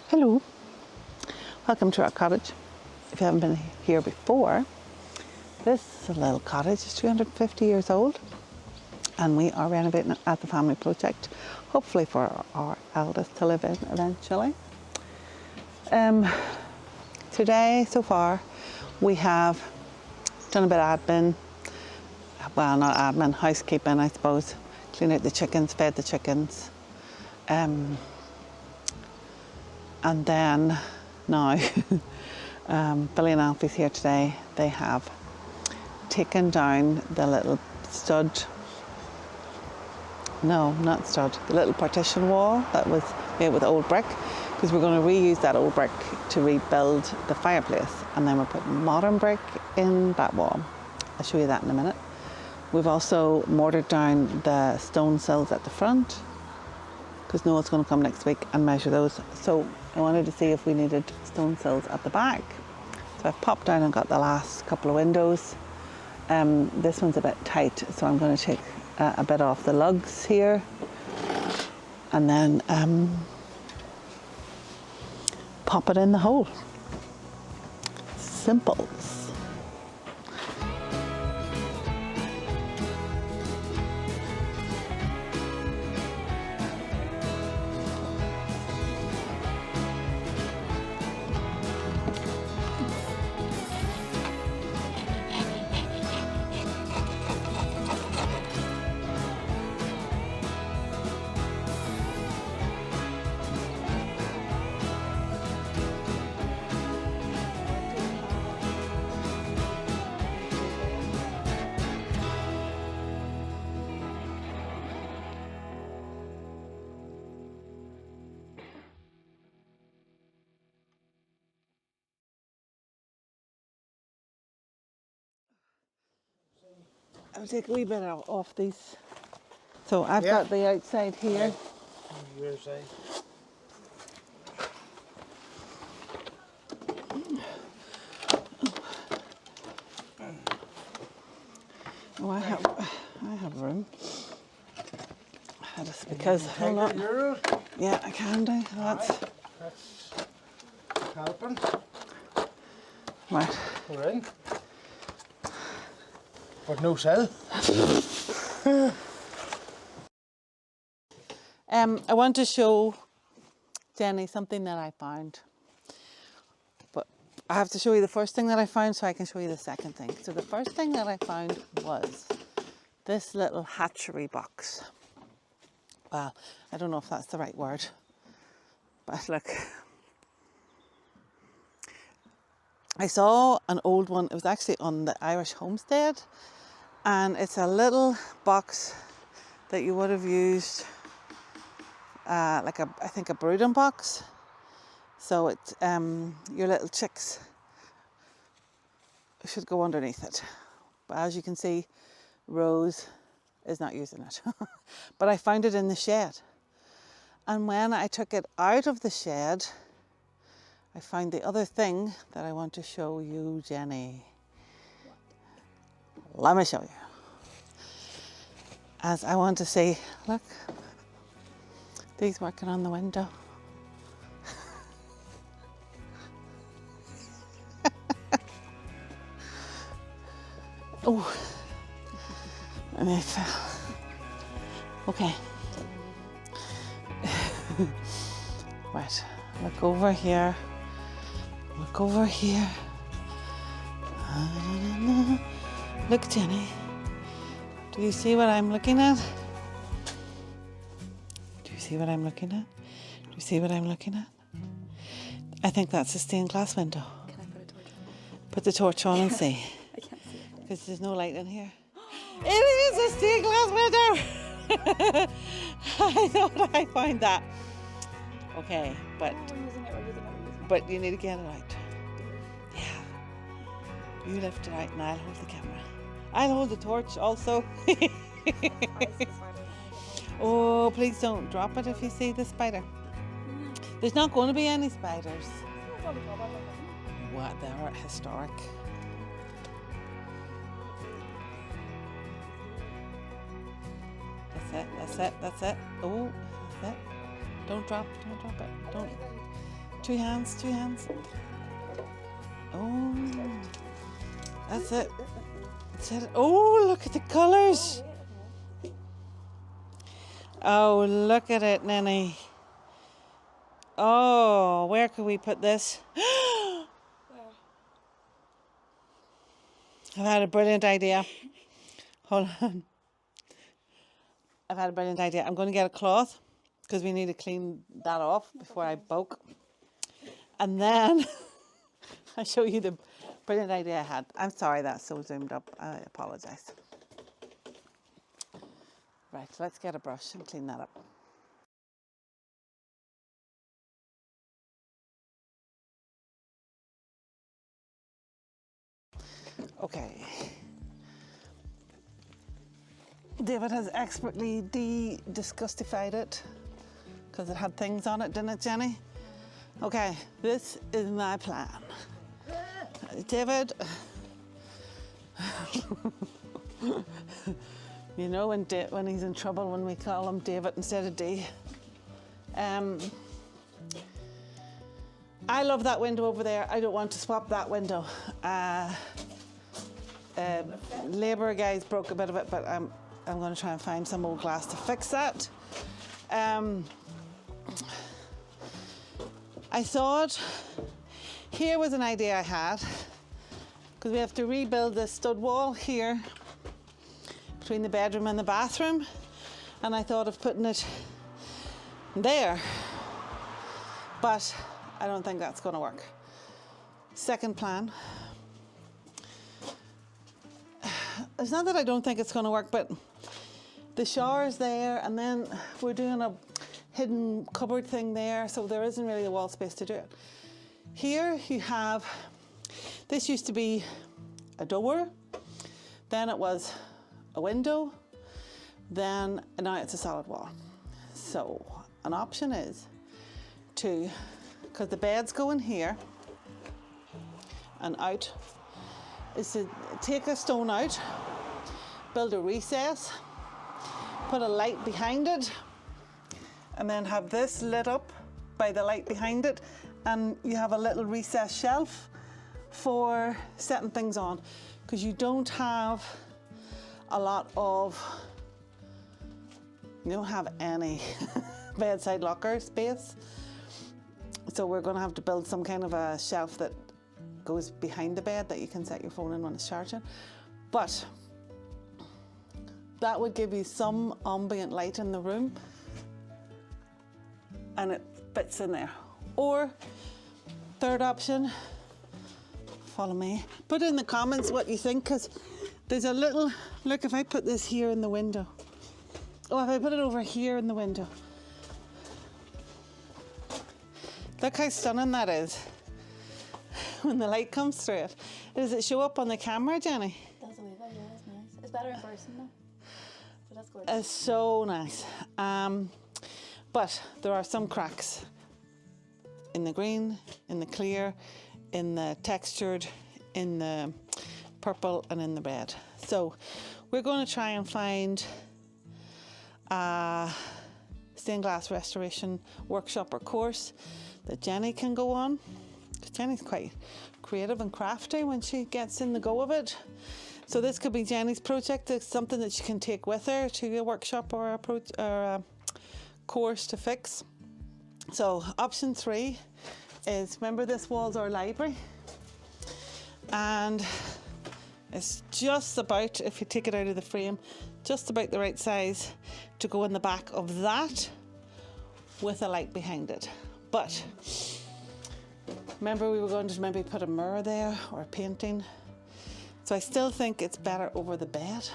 Hello, welcome to our cottage. If you haven't been here before, this little cottage is 250 years old and we are renovating it as a family project, hopefully for our eldest to live in eventually. Today, so far, we have done a bit of admin, well not admin, housekeeping I suppose, cleaned out the chickens, fed the chickens. And then now, Billy and Alfie's here today. They have taken down the little the little partition wall that was made with old brick, because we're going to reuse that old brick to rebuild the fireplace, and then we're putting modern brick in that wall. I'll show you that in a minute. We've also mortared down the stone sills at the front, because Noel's going to come next week and measure those. So I wanted to see if we needed stone sills at the back. So I've popped down and got the last couple of windows. This one's a bit tight, so I'm going to take a bit off the lugs here, and then pop it in the hole. Simple. I'll take a wee bit off these. So I've got the outside here. Your side. Oh, I have room. Just because, hold on. Yeah, I can do. That's helping. Right. We're in. But no cell. I want to show Jenny something that I found. But I have to show you the first thing that I found so I can show you the second thing. So the first thing that I found was this little hatchery box. Well, I don't know if that's the right word, but look. I saw an old one. It was actually on the Irish homestead, and it's a little box that you would have used I think a brooding box. So it's your little chicks should go underneath it. But as you can see, Rose is not using it. But I found it in the shed. And when I took it out of the shed, I found the other thing that I want to show you, Jenny. Let me show you. As I want to see, look, these working on the window. Oh, and they fell. Okay. Right, look over here. Look over here. Look, Jenny. Do you see what I'm looking at? Do you see what I'm looking at? Do you see what I'm looking at? I think that's a stained glass window. Can I put a torch on? Put the torch on and see. I can't see it. Because there's no light in here. It is a stained glass window! I thought I found that. Okay, but you need to get it out. Yeah. You lift it out and I'll hold the camera. I'll hold the torch also. Oh, please don't drop it if you see the spider. There's not going to be any spiders. What? They're historic. That's it. Oh, that's it. Don't drop it. Don't. Two hands, two hands. Oh, that's it. That's it. Oh, look at the colours. Oh, look at it, Ninny. Oh, where could we put this? I've had a brilliant idea. Hold on. I've had a brilliant idea. I'm going to get a cloth because we need to clean that off before I bulk. And then I'll show you the brilliant idea I had. I'm sorry that's so zoomed up. I apologise. Right, let's get a brush and clean that up. Okay. David has expertly disgustified it because it had things on it, didn't it, Jenny? Okay, this is my plan. David, you know when he's in trouble when we call him David instead of D. I love that window over there. I don't want to swap that window. Labour guys broke a bit of it, but I'm going to try and find some old glass to fix that. I thought here was an idea I had because we have to rebuild this stud wall here between the bedroom and the bathroom, and I thought of putting it there, but I don't think that's going to work. Second plan. It's not that I don't think it's going to work, but the shower's there, and then we're doing a hidden cupboard thing there, so there isn't really a wall space to do it. Here you have, this used to be a door, then it was a window, then now it's a solid wall. So an option is to, because the beds go in here and out, is to take a stone out, build a recess, put a light behind it, and then have this lit up by the light behind it, and you have a little recessed shelf for setting things on, because you don't have a lot of, you don't have any bedside locker space, so we're going to have to build some kind of a shelf that goes behind the bed that you can set your phone in when it's charging. But that would give you some ambient light in the room, and it fits in there. Or third option, follow me, put in the comments what you think, because there's a little, look, if I put this here in the window, oh, if I put it over here in the window, look how stunning that is when the light comes through it. Does it show up on the camera, Jenny? It does a wee bit, yeah, it's nice. It's better in person though, but that's gorgeous. It's so nice. But there are some cracks in the green, in the clear, in the textured, in the purple, and in the red. So we're going to try and find a stained glass restoration workshop or course that Jenny can go on, because Jenny's quite creative and crafty when she gets in the go of it. So this could be Jenny's project. It's something that she can take with her to a workshop or a course to fix. So option 3 is, remember this wall's our library, and it's just about, if you take it out of the frame, just about the right size to go in the back of that with a light behind it. But remember we were going to maybe put a mirror there or a painting. So I still think it's better over the bed.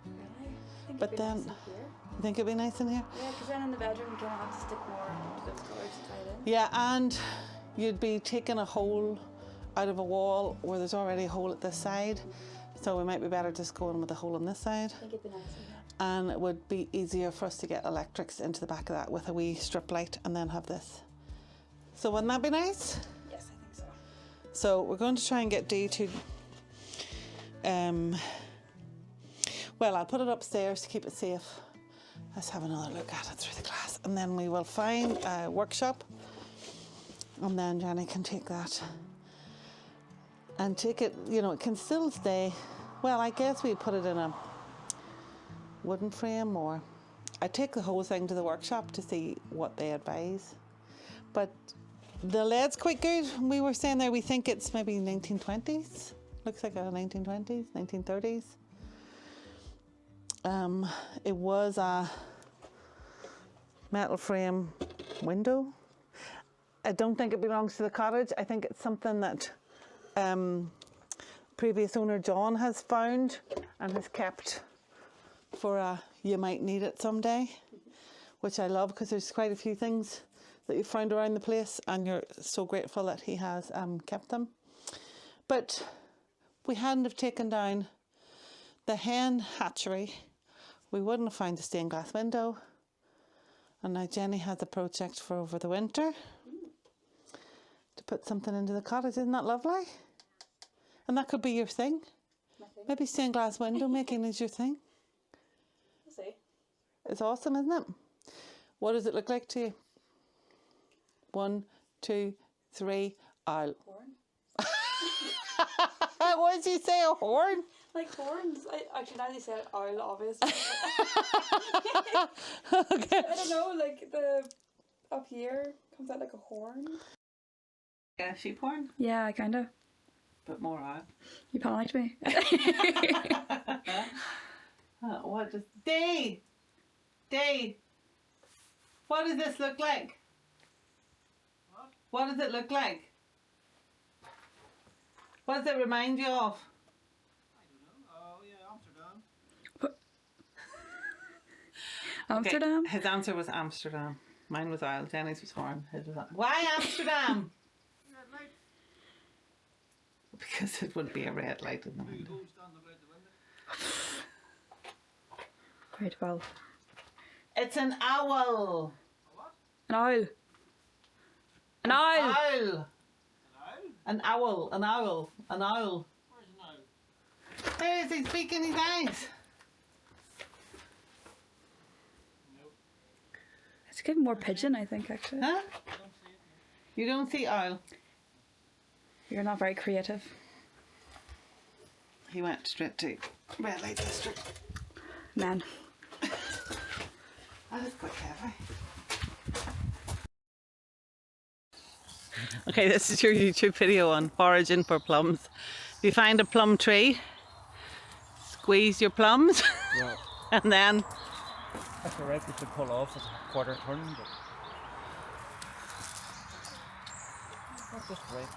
Really? But then, nice in here. you think it'd be nice in here? Yeah, because then in the bedroom you kind of have to stick more to those colours to tie it in. Yeah, and you'd be taking a hole out of a wall where there's already a hole at this side. So we might be better just going with a hole on this side. I think it'd be nice in here. And it would be easier for us to get electrics into the back of that with a wee strip light, and then have this. So wouldn't that be nice? Yes, I think so. So we're going to try and get Dee to, well, I'll put it upstairs to keep it safe. Let's have another look at it through the glass, and then we will find a workshop And then Jenny can take that and take it, you know, it can still stay. Well, I guess we put it in a wooden frame, or I take the whole thing to the workshop to see what they advise. But the lead's quite good. We were saying there, we think it's maybe 1920s. Looks like a 1920s, 1930s. It was a metal frame window. I don't think it belongs to the cottage. I think it's something that previous owner John has found and has kept for a you might need it someday, which I love because there's quite a few things that you've found around the place and you're so grateful that he has kept them. But we hadn't have taken down the hen hatchery, we wouldn't have found the stained glass window. And now Jenny has a project for over the winter to put something into the cottage. Isn't that lovely? And that could be your thing. Maybe stained glass window making is your thing. We'll see. It's awesome, isn't it? What does it look like to you? 1, 2, 3, owl. Horn. What did you say, a horn? Like horns. I should only say owl, obviously. Okay. I don't know, like the up here comes out like a horn. Yeah, sheep horn, Yeah, kind of. but more owl. You panicked me. What does Day? What does this look like? What does it look like? What does it remind you of? I don't know. Oh, yeah, Amsterdam. Amsterdam? Okay, his answer was Amsterdam. Mine was oil. Jenny's was horn. His was why Amsterdam? Red light. Because it would be a red light in the You window. go stand about the window. Right, well. It's an owl. What? An owl. An owl! Owl. An owl? An owl. An owl. An owl. Where's an owl? There is, he's speaking his eyes. Nope. It's giving more pigeon, I think, actually. Huh? I don't see it. You don't see owl. You're not very creative. He went straight to red light district. Man. That is quite heavy. Okay, this is your YouTube video on foraging for plums. If you find a plum tree, squeeze your plums, Yeah. and then That's alright, we should pull off. It's a quarter turn, but. That's just right.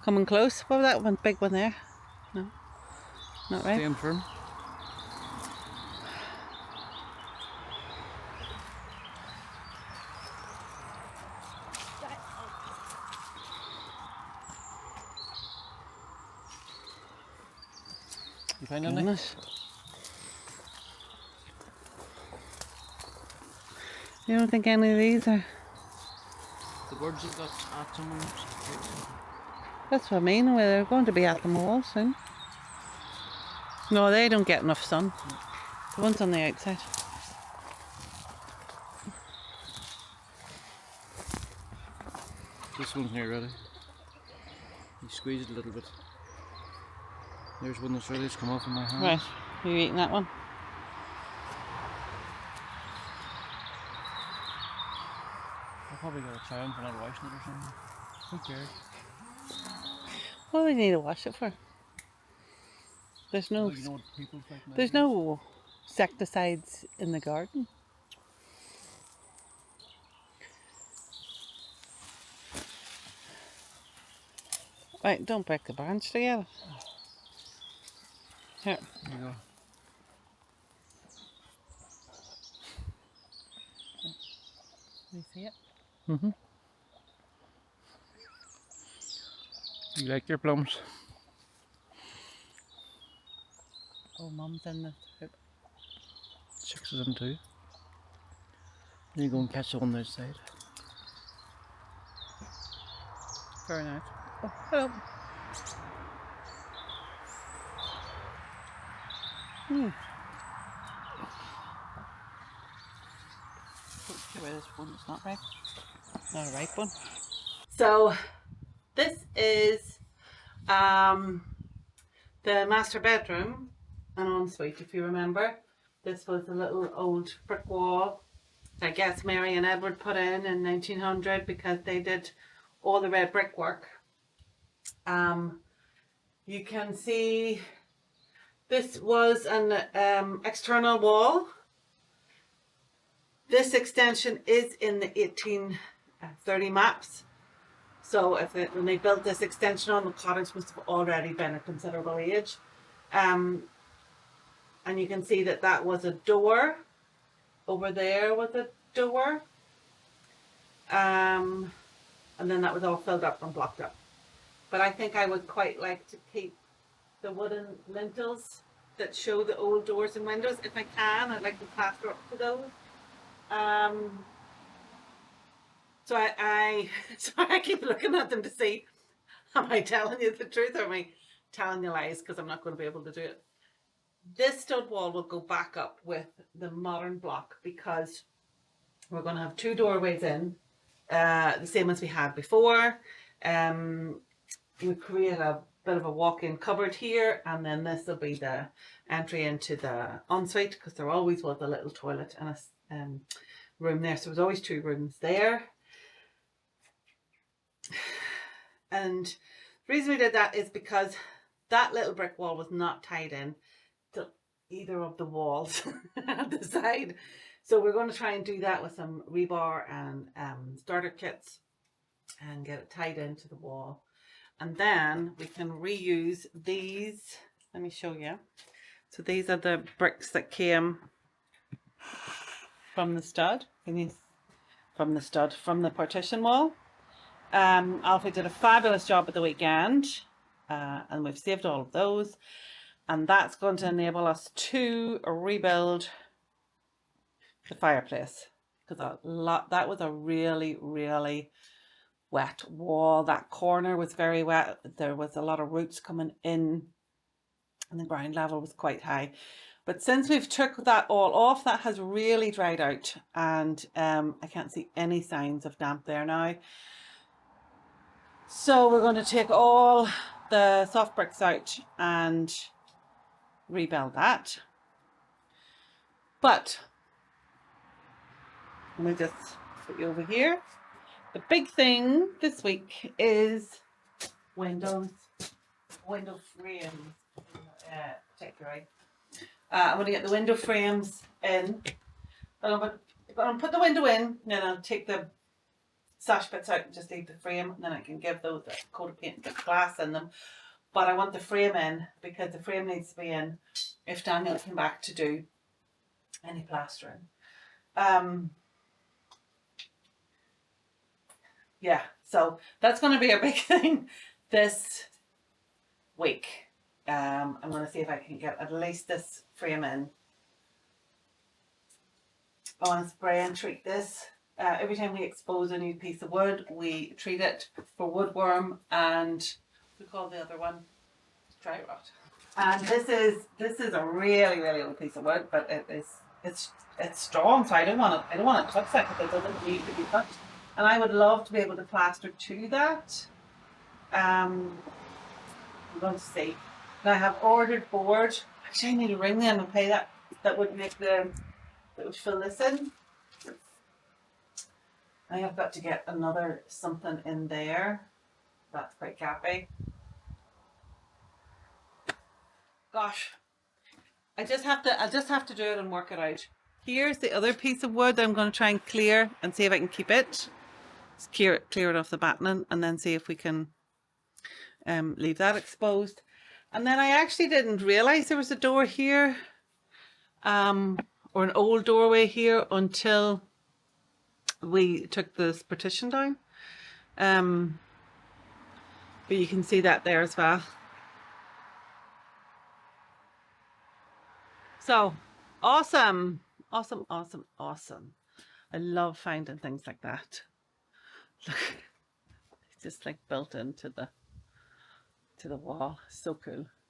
coming close. What was that one big one there? No, not right. Staying firm. You find anything? Goodness. You don't think any of these are? The birds have got at someone. That's what I mean. Well, they're going to be at them all soon. No, they don't get enough sun. The ones on the outside. This one's near ready. You squeeze it a little bit. There's one that's ready to come off in my hand. Right, you eating that one? I'll probably get a challenge for not washing it or something. Who cares? What do we need to wash it for? There's no, Well, you know what people's like now. there's no insecticides in the garden. Right, don't break the branch together. Here. There you go. You see it? Mm-hmm. You like your plums? Oh, Mum's in the hoop. 6 of them too. Then you go and catch the one outside. Very nice. Oh, hello. where this one is not ripe. Not a ripe one. So this is the master bedroom and ensuite, if you remember. This was a little old brick wall I guess Mary and Edward put in 1900 because they did all the red brickwork. You can see this was an external wall. This extension is in the 1830 maps. So when they built this extension on, the cottage must have already been a considerable age. And you can see that that was a door. Over there was a door. And then that was all filled up and blocked up. But I think I would quite like to keep the wooden lintels that show the old doors and windows. If I can, I'd like to plaster up to those. So I keep looking at them to see, am I telling you the truth or am I telling you lies, because I'm not going to be able to do it. This stud wall will go back up with the modern block because we're going to have two doorways in, the same as we had before. We create a bit of a walk-in cupboard here, and then this will be the entry into the ensuite, because there always was a little toilet and a room there, so there's always two rooms there. And the reason we did that is because that little brick wall was not tied in to either of the walls at the side. So we're going to try and do that with some rebar and starter kits and get it tied into the wall. And then we can reuse these. Let me show you. So these are the bricks that came from the stud. From the partition wall. Alfie did a fabulous job at the weekend, and we've saved all of those, and that's going to enable us to rebuild the fireplace, because that was a really wet wall. That corner was very wet. There was a lot of roots coming in and the ground level was quite high. But since we've took that all off, that has really dried out, and I can't see any signs of damp there now. So we're going to take all the soft bricks out and rebuild that. But let me just put you over here. The big thing this week is window frames, particularly. I'm going to get the window frames in. I'm going to put the window in, then I'll take the sash bits out and just leave the frame, and then I can give those a coat of paint and get glass in them. But I want the frame in because the frame needs to be in if Daniel came back to do any plastering. Yeah, so that's going to be a big thing this week. I'm going to see if I can get at least this frame in. I want to spray and treat this. Every time we expose a new piece of wood, we treat it for woodworm and we call the other one dry rot. And this is a really old piece of wood, but it's strong, so I don't want to touch that because it doesn't need to be touched. And I would love to be able to plaster to that. I'm going to see. And I have ordered board. Actually, I need to ring them and pay that. That would fill this in. I have got to get another something in there. That's quite gappy. Gosh, I just have to do it and work it out. Here's the other piece of wood that I'm going to try and clear and see if I can keep it. Just clear it off the batten and then see if we can leave that exposed. And then I actually didn't realize there was a door here, or an old doorway here until we took this partition down. But you can see that there as well. So awesome. I love finding things like that. Look, it's just like built into the wall. So cool.